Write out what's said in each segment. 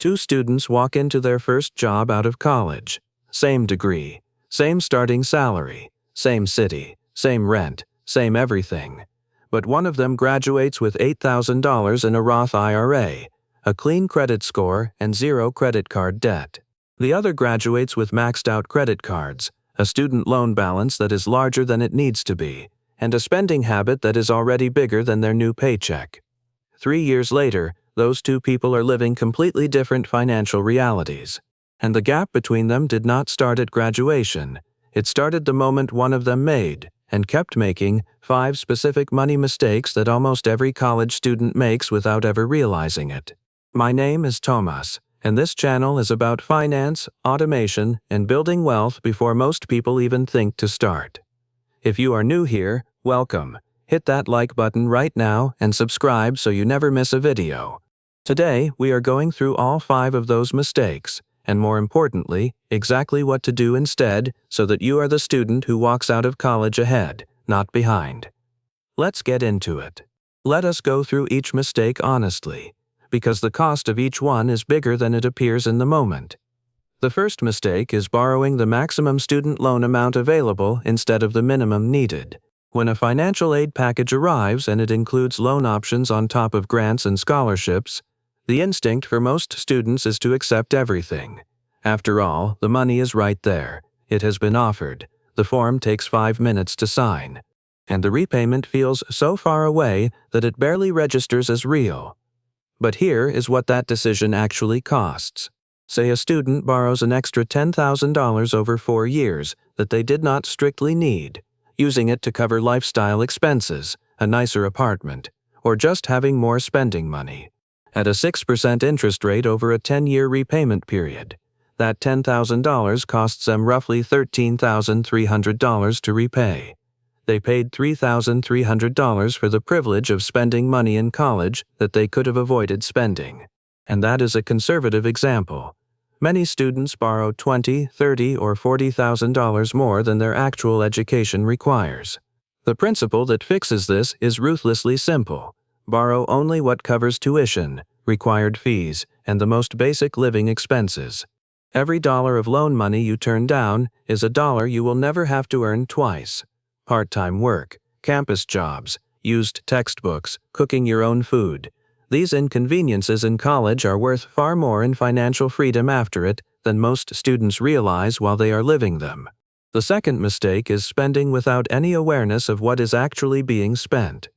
Two students walk into their first job out of college. Same degree, same starting salary, same city, same rent, same everything. But one of them graduates with $8,000 in a Roth IRA, a clean credit score, and zero credit card debt. The other graduates with maxed-out credit cards, a student loan balance that is larger than it needs to be, and a spending habit that is already bigger than their new paycheck. 3 years later, those two people are living completely different financial realities. And the gap between them did not start at graduation. It started the moment one of them made, and kept making, 5 specific money mistakes that almost every college student makes without ever realizing it. My name is Thomas, and this channel is about finance, automation, and building wealth before most people even think to start. If you are new here, welcome. Hit that like button right now and subscribe so you never miss a video. Today, we are going through all 5 of those mistakes, and more importantly, exactly what to do instead so that you are the student who walks out of college ahead, not behind. Let's get into it. Let us go through each mistake honestly, because the cost of each one is bigger than it appears in the moment. The first mistake is borrowing the maximum student loan amount available instead of the minimum needed. When a financial aid package arrives and it includes loan options on top of grants and scholarships, the instinct for most students is to accept everything. After all, the money is right there. It has been offered. The form takes 5 minutes to sign. And the repayment feels so far away that it barely registers as real. But here is what that decision actually costs. Say a student borrows an extra $10,000 over 4 years that they did not strictly need, using it to cover lifestyle expenses, a nicer apartment, or just having more spending money. At a 6% interest rate over a 10-year repayment period, that $10,000 costs them roughly $13,300 to repay. They paid $3,300 for the privilege of spending money in college that they could have avoided spending. And that is a conservative example. Many students borrow $20,000, $30,000, or $40,000 more than their actual education requires. The principle that fixes this is ruthlessly simple. Borrow only what covers tuition, required fees, and the most basic living expenses. Every dollar of loan money you turn down is a dollar you will never have to earn twice. Part-time work, campus jobs, used textbooks, cooking your own food. These inconveniences in college are worth far more in financial freedom after it than most students realize while they are living them. The second mistake is spending without any awareness of what is actually being spent.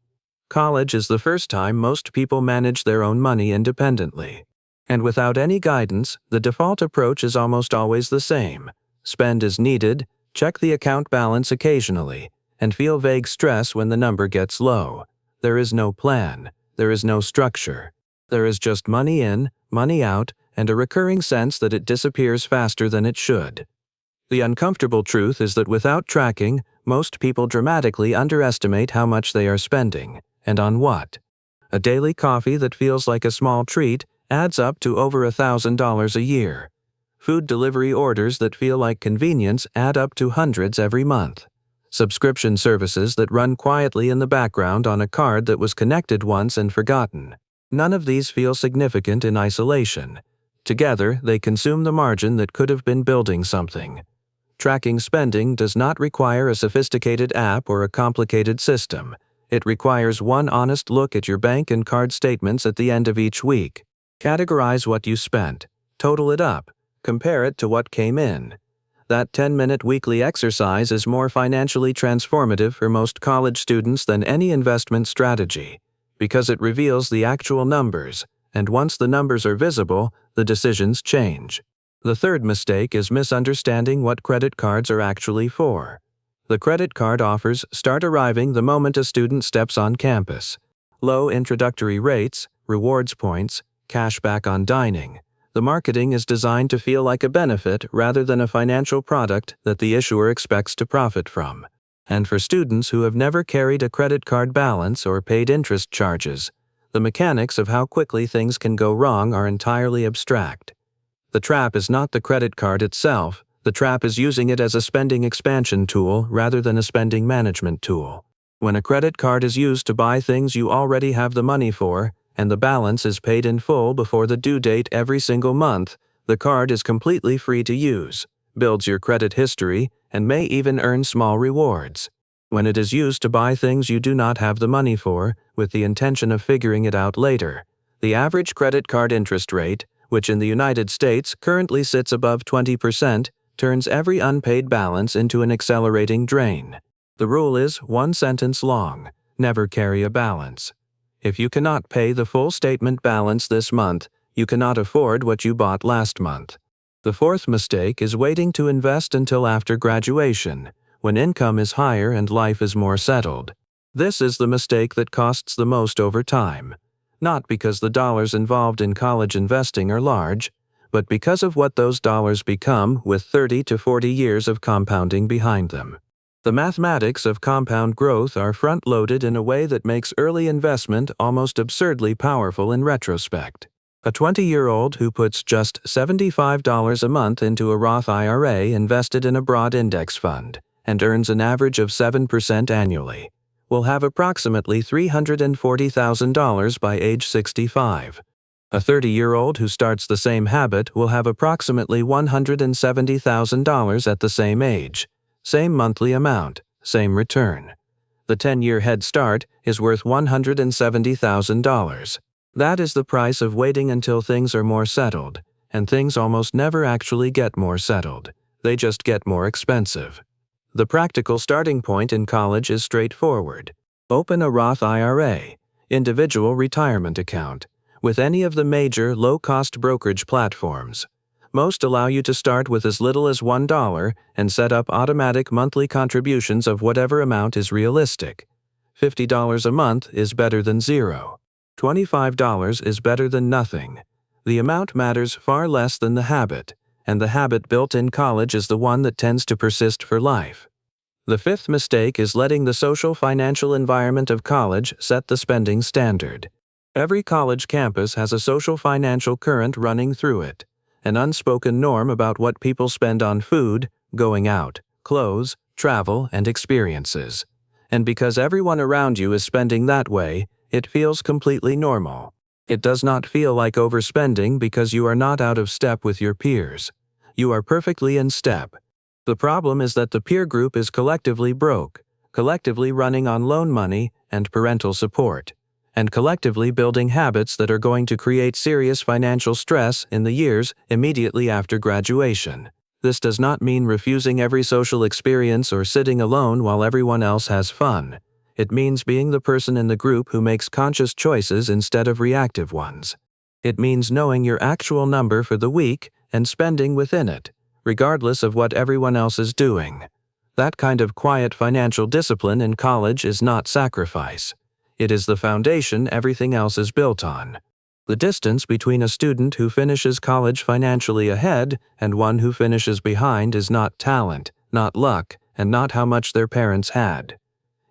College is the first time most people manage their own money independently. And without any guidance, the default approach is almost always the same. Spend as needed, check the account balance occasionally, and feel vague stress when the number gets low. There is no plan. There is no structure. There is just money in, money out, and a recurring sense that it disappears faster than it should. The uncomfortable truth is that without tracking, most people dramatically underestimate how much they are spending, and on what. A daily coffee that feels like a small treat adds up to over $1,000 a year. Food delivery orders that feel like convenience add up to hundreds every month. Subscription services that run quietly in the background on a card that was connected once and forgotten. None of these feel significant in isolation. Together, they consume the margin that could have been building something. Tracking spending does not require a sophisticated app or a complicated system. It requires one honest look at your bank and card statements at the end of each week. Categorize what you spent. Total it up. Compare it to what came in. That 10-minute weekly exercise is more financially transformative for most college students than any investment strategy, because it reveals the actual numbers, and once the numbers are visible, the decisions change. The third mistake is misunderstanding what credit cards are actually for. The credit card offers start arriving the moment a student steps on campus. Low introductory rates, rewards points, cash back on dining. The marketing is designed to feel like a benefit rather than a financial product that the issuer expects to profit from. And for students who have never carried a credit card balance or paid interest charges, the mechanics of how quickly things can go wrong are entirely abstract. The trap is not the credit card itself. The trap is using it as a spending expansion tool rather than a spending management tool. When a credit card is used to buy things you already have the money for, and the balance is paid in full before the due date every single month, the card is completely free to use, builds your credit history, and may even earn small rewards. When it is used to buy things you do not have the money for, with the intention of figuring it out later, the average credit card interest rate, which in the United States currently sits above 20%, turns every unpaid balance into an accelerating drain. The rule is one sentence long: never carry a balance. If you cannot pay the full statement balance this month, you cannot afford what you bought last month. The fourth mistake is waiting to invest until after graduation, when income is higher and life is more settled. This is the mistake that costs the most over time, not because the dollars involved in college investing are large, but because of what those dollars become with 30 to 40 years of compounding behind them. The mathematics of compound growth are front-loaded in a way that makes early investment almost absurdly powerful in retrospect. A 20-year-old who puts just $75 a month into a Roth IRA invested in a broad index fund and earns an average of 7% annually will have approximately $340,000 by age 65. A 30-year-old who starts the same habit will have approximately $170,000 at the same age. Same monthly amount, same return. The 10-year head start is worth $170,000. That is the price of waiting until things are more settled, and things almost never actually get more settled. They just get more expensive. The practical starting point in college is straightforward. Open a Roth IRA, individual retirement account, with any of the major low-cost brokerage platforms. Most allow you to start with as little as $1 and set up automatic monthly contributions of whatever amount is realistic. $50 a month is better than zero. $25 is better than nothing. The amount matters far less than the habit, and the habit built in college is the one that tends to persist for life. The fifth mistake is letting the social financial environment of college set the spending standard. Every college campus has a social financial current running through it, an unspoken norm about what people spend on food, going out, clothes, travel, and experiences. And because everyone around you is spending that way, it feels completely normal. It does not feel like overspending because you are not out of step with your peers. You are perfectly in step. The problem is that the peer group is collectively broke, collectively running on loan money and parental support, and collectively building habits that are going to create serious financial stress in the years immediately after graduation. This does not mean refusing every social experience or sitting alone while everyone else has fun. It means being the person in the group who makes conscious choices instead of reactive ones. It means knowing your actual number for the week and spending within it, regardless of what everyone else is doing. That kind of quiet financial discipline in college is not sacrifice. It is the foundation everything else is built on. The distance between a student who finishes college financially ahead and one who finishes behind is not talent, not luck, and not how much their parents had.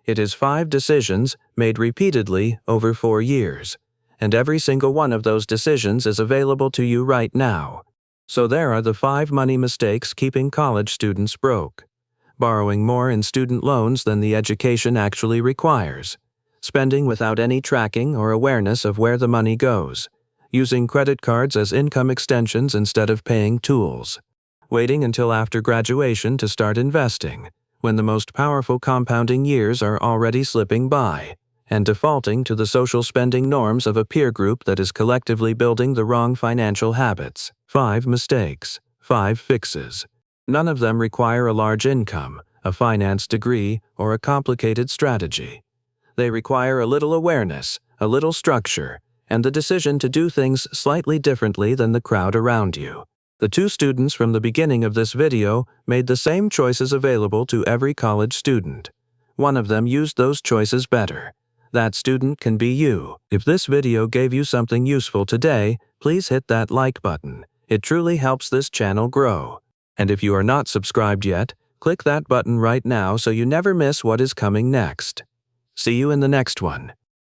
It is 5 decisions made repeatedly over 4 years, and every single one of those decisions is available to you right now. So there are the 5 money mistakes keeping college students broke. Borrowing more in student loans than the education actually requires. Spending without any tracking or awareness of where the money goes. Using credit cards as income extensions instead of paying tools. Waiting until after graduation to start investing, when the most powerful compounding years are already slipping by, and defaulting to the social spending norms of a peer group that is collectively building the wrong financial habits. 5 mistakes, 5 fixes. None of them require a large income, a finance degree, or a complicated strategy. They require a little awareness, a little structure, and the decision to do things slightly differently than the crowd around you. The 2 students from the beginning of this video made the same choices available to every college student. One of them used those choices better. That student can be you. If this video gave you something useful today, please hit that like button. It truly helps this channel grow. And if you are not subscribed yet, click that button right now so you never miss what is coming next. See you in the next one.